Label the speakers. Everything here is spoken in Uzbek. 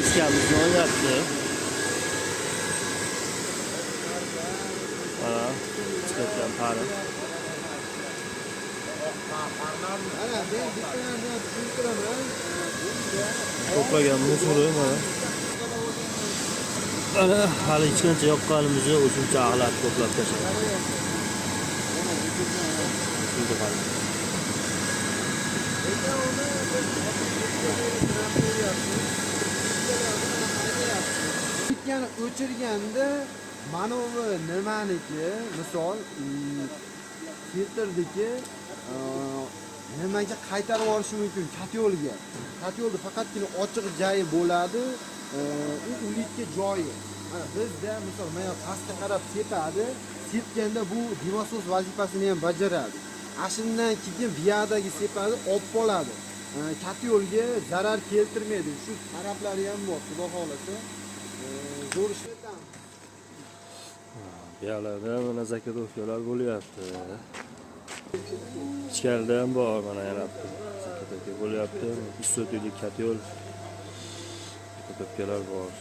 Speaker 1: Diskamiz yonyapti. Mana chiqayotgan pari. To'plagan musori mana. Mana hali hech qancha yoqqanimizni o'zimcha ag'lab to'plab tashladim. Shunga qarang.
Speaker 2: Bitgan o'chirganda mana bu nimaniki, misol filtrdiki nimaga qaytarib yuborishi mumkin katyolga. Katyolda faqatgina ochiq joyi bo'ladi, u ulitga joyi. Mana bizda misol mana pastga qarab sepadi, sepganda bu dimosos vazifasini ham bajaradi. Ashundan keyin biyadagi sepadi, olib qoladi. Katyolga zarar keltirmaydi. Shu taraflari ham bor, xudo xolasa. Zo'r ishlatamiz.
Speaker 1: Biyalarda mana zakatovkalar bo'lyapti. Ichkarida ham bor mana yana zakatovka bo'lyapti. 300 katyol zakatovkalar bor.